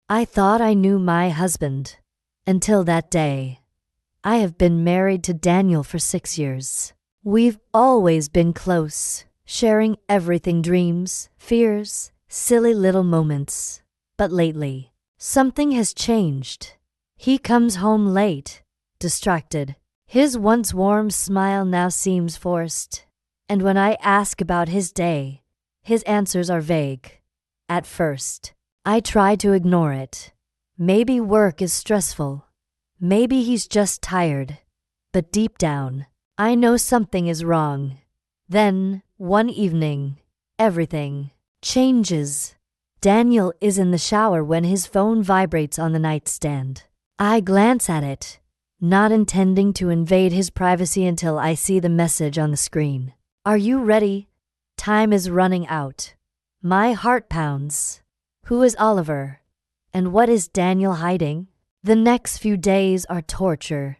I thought I knew my husband. Until that day. I have been married to Daniel for 6 years. We've always been close, sharing everything, dreams, fears, silly little moments. But lately, something has changed. He comes home late, distracted. His once warm smile now seems forced. And when I ask about his day, his answers are vague. At first, I try to ignore it. Maybe work is stressful. Maybe he's just tired. But deep down, I know something is wrong. Then, one evening, everything changes. Daniel is in the shower when his phone vibrates on the nightstand. I glance at it, not intending to invade his privacy until I see the message on the screen. Are you ready? Time is running out. My heart pounds. Who is Oliver? And what is Daniel hiding? The next few days are torture.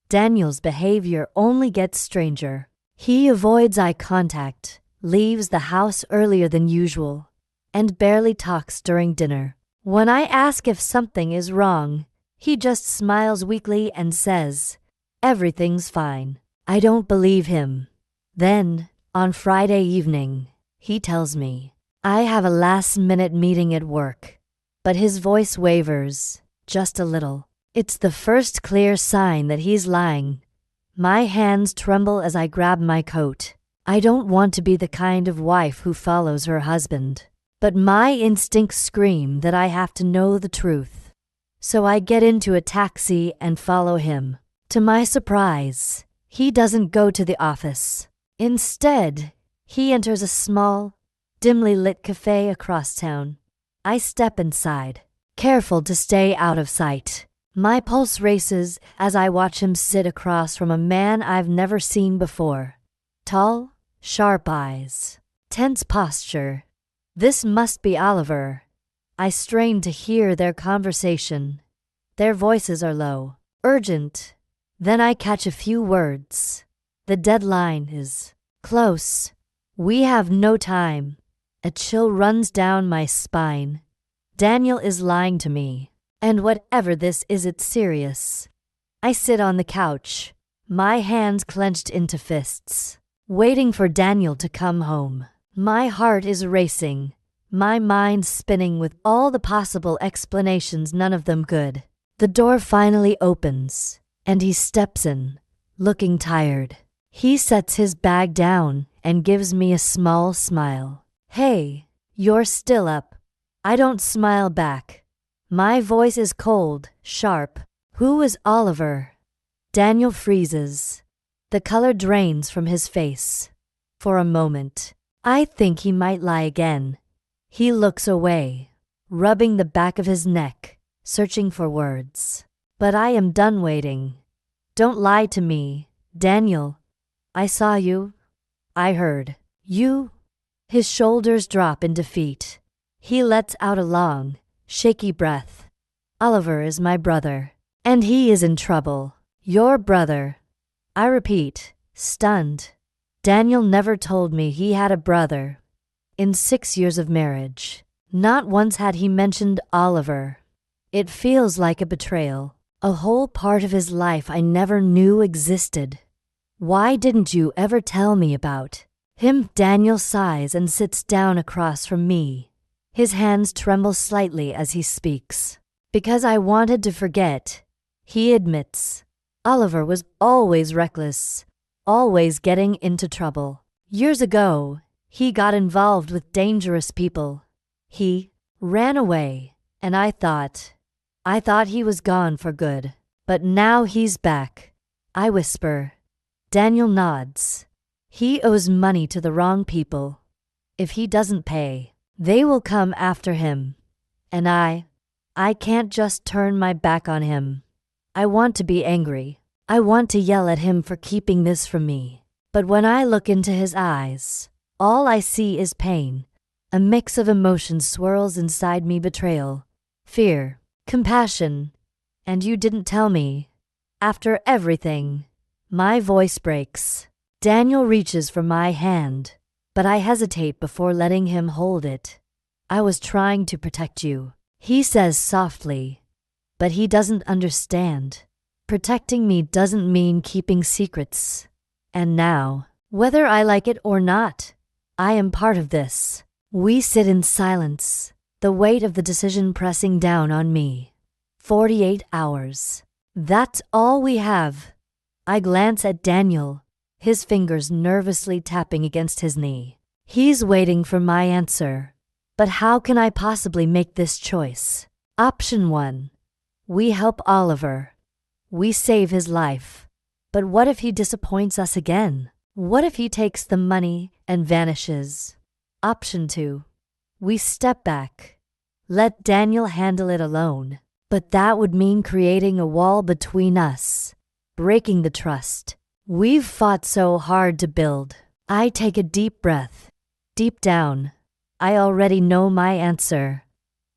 Daniel's behavior only gets stranger. He avoids eye contact, leaves the house earlier than usual, and barely talks during dinner. When I ask if something is wrong, he just smiles weakly and says, "Everything's fine." I don't believe him. Then, on Friday evening, he tells me, I have a last-minute meeting at work. But his voice wavers, just a little. It's the first clear sign that he's lying. My hands tremble as I grab my coat. I don't want to be the kind of wife who follows her husband. But my instincts scream that I have to know the truth. So I get into a taxi and follow him. To my surprise, he doesn't go to the office. Instead, he enters a small, dimly lit cafe across town. I step inside, careful to stay out of sight. My pulse races as I watch him sit across from a man I've never seen before. Tall, sharp eyes, tense posture. This must be Oliver. I strain to hear their conversation. Their voices are low, urgent. Then I catch a few words. The deadline is close. We have no time. A chill runs down my spine. Daniel is lying to me. And whatever this is, it's serious. I sit on the couch, my hands clenched into fists, waiting for Daniel to come home. My heart is racing, my mind spinning with all the possible explanations, none of them good. The door finally opens, and he steps in, looking tired. He sets his bag down and gives me a small smile. Hey, you're still up. I don't smile back. My voice is cold, sharp. Who is Oliver? Daniel freezes. The color drains from his face. For a moment, I think he might lie again. He looks away, rubbing the back of his neck, searching for words. But I am done waiting. Don't lie to me, Daniel. I saw you. I heard. You? His shoulders drop in defeat. He lets out a long, shaky breath. Oliver is my brother, and he is in trouble. Your brother. I repeat, stunned. Daniel never told me he had a brother. In 6 years of marriage, not once had he mentioned Oliver. It feels like a betrayal, a whole part of his life I never knew existed. Why didn't you ever tell me about him? Daniel sighs and sits down across from me. His hands tremble slightly as he speaks. Because I wanted to forget, he admits. Oliver was always reckless, always getting into trouble. Years ago, he got involved with dangerous people. He ran away, and I thought he was gone for good. But now he's back. I whisper. Daniel nods. He owes money to the wrong people. If he doesn't pay, they will come after him. And I can't just turn my back on him. I want to be angry. I want to yell at him for keeping this from me. But when I look into his eyes, all I see is pain. A mix of emotions swirls inside me: betrayal, fear, compassion. And you didn't tell me. After everything. My voice breaks. Daniel reaches for my hand, but I hesitate before letting him hold it. I was trying to protect you. He says softly, but he doesn't understand. Protecting me doesn't mean keeping secrets. And now, whether I like it or not, I am part of this. We sit in silence, the weight of the decision pressing down on me. 48 hours. That's all we have. I glance at Daniel, his fingers nervously tapping against his knee. He's waiting for my answer. But how can I possibly make this choice? Option 1. We help Oliver. We save his life. But what if he disappoints us again? What if he takes the money and vanishes? Option 2. We step back. Let Daniel handle it alone. But that would mean creating a wall between us, breaking the trust we've fought so hard to build. I take a deep breath. Deep down, I already know my answer.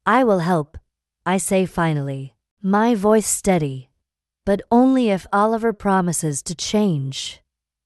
I will help, I say finally, my voice steady. But only if Oliver promises to change.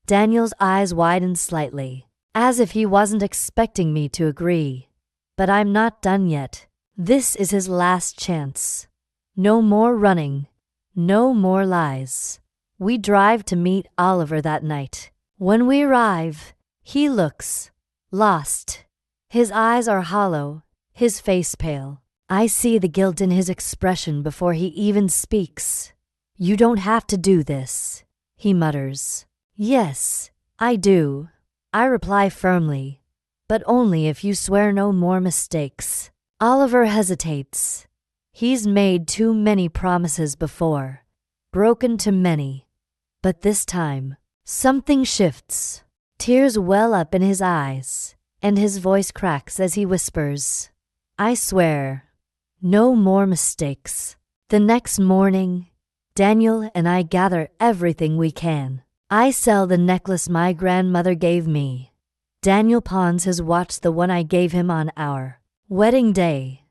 Daniel's eyes widen slightly, as if he wasn't expecting me to agree. But I'm not done yet. This is his last chance. No more running. No more lies. We drive to meet Oliver that night. When we arrive, he looks lost. His eyes are hollow, his face pale. I see the guilt in his expression before he even speaks. You don't have to do this, he mutters. Yes, I do, I reply firmly. But only if you swear no more mistakes. Oliver hesitates. He's made too many promises before, broken too many. But this time, something shifts. Tears well up in his eyes, and his voice cracks as he whispers, I swear, no more mistakes. The next morning, Daniel and I gather everything we can. I sell the necklace my grandmother gave me. Daniel pawns his watch, the one I gave him on our wedding day.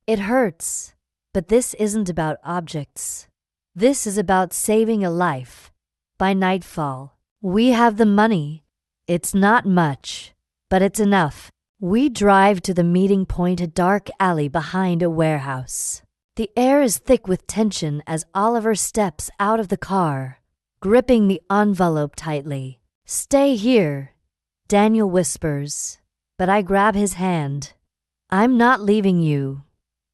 It hurts, but this isn't about objects. This is about saving a life. By nightfall, we have the money. It's not much, but it's enough. We drive to the meeting point, a dark alley behind a warehouse. The air is thick with tension as Oliver steps out of the car, gripping the envelope tightly. Stay here, Daniel whispers, but I grab his hand. I'm not leaving you.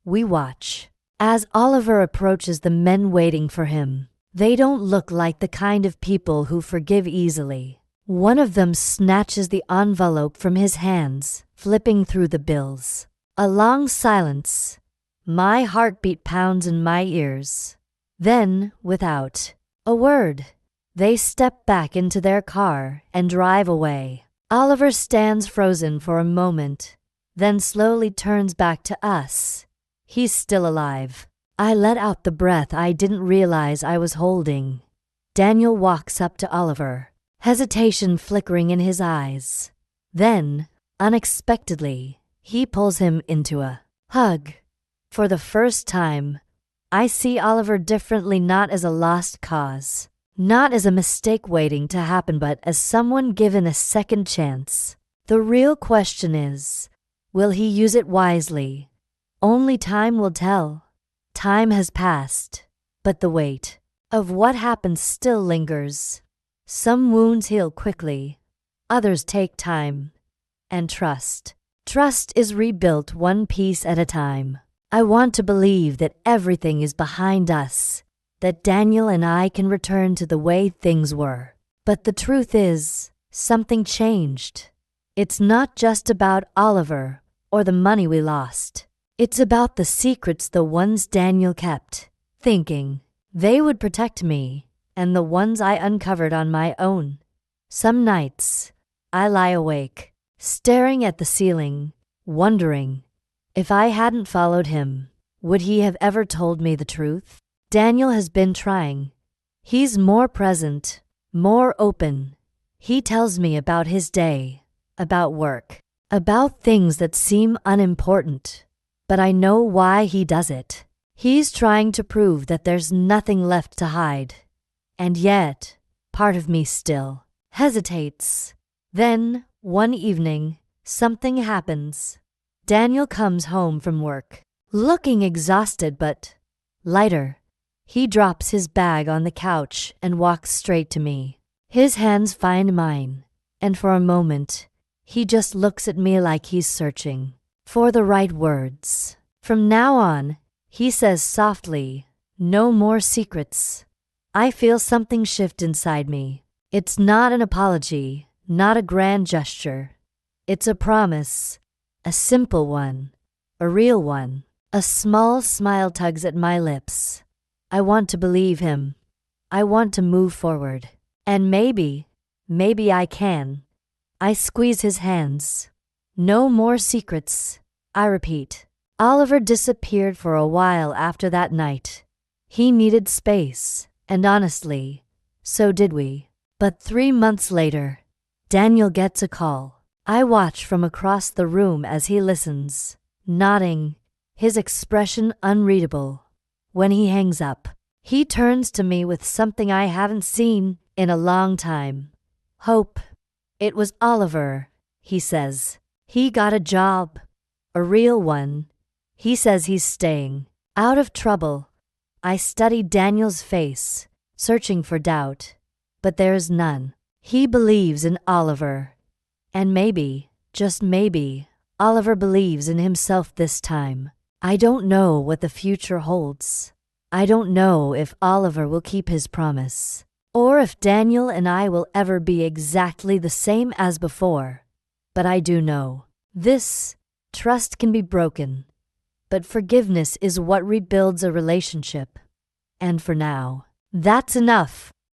We watch as Oliver approaches the men waiting for him. They don't look like the kind of people who forgive easily. One of them snatches the envelope from his hands, flipping through the bills. A long silence. My heartbeat pounds in my ears. Then, without a word, they step back into their car and drive away. Oliver stands frozen for a moment, then slowly turns back to us. He's still alive. I let out the breath I didn't realize I was holding. Daniel walks up to Oliver, hesitation flickering in his eyes. Then, unexpectedly, he pulls him into a hug. For the first time, I see Oliver differently, not as a lost cause, not as a mistake waiting to happen, but as someone given a second chance. The real question is, will he use it wisely? Only time will tell. Time has passed, but the weight of what happened still lingers. Some wounds heal quickly, others take time. And trust. Trust is rebuilt one piece at a time. I want to believe that everything is behind us, that Daniel and I can return to the way things were. But the truth is, something changed. It's not just about Oliver or the money we lost. It's about the secrets, the ones Daniel kept, thinking they would protect me, and the ones I uncovered on my own. Some nights, I lie awake, staring at the ceiling, wondering, if I hadn't followed him, would he have ever told me the truth? Daniel has been trying. He's more present, more open. He tells me about his day, about work, about things that seem unimportant. But I know why he does it. He's trying to prove that there's nothing left to hide. And yet, part of me still hesitates. Then, one evening, something happens. Daniel comes home from work, Looking exhausted but lighter, he drops his bag on the couch and walks straight to me. His hands find mine, and for a moment, he just looks at me like he's searching for the right words. From now on, he says softly, no more secrets. I feel something shift inside me. It's not an apology, not a grand gesture. It's a promise, a simple one, a real one. A small smile tugs at my lips. I want to believe him. I want to move forward. And maybe I can. I squeeze his hands. No more secrets, I repeat. Oliver disappeared for a while after that night. He needed space, and honestly, so did we. But 3 months later, Daniel gets a call. I watch from across the room as he listens, nodding, his expression unreadable. When he hangs up, he turns to me with something I haven't seen in a long time. Hope. It was Oliver, he says. He got a job. A real one. He says he's staying. Out of trouble. I study Daniel's face, searching for doubt. But there's none. He believes in Oliver. And maybe, just maybe, Oliver believes in himself this time. I don't know what the future holds. I don't know if Oliver will keep his promise, or if Daniel and I will ever be exactly the same as before. But I do know this: trust can be broken, but forgiveness is what rebuilds a relationship. And for now, that's enough.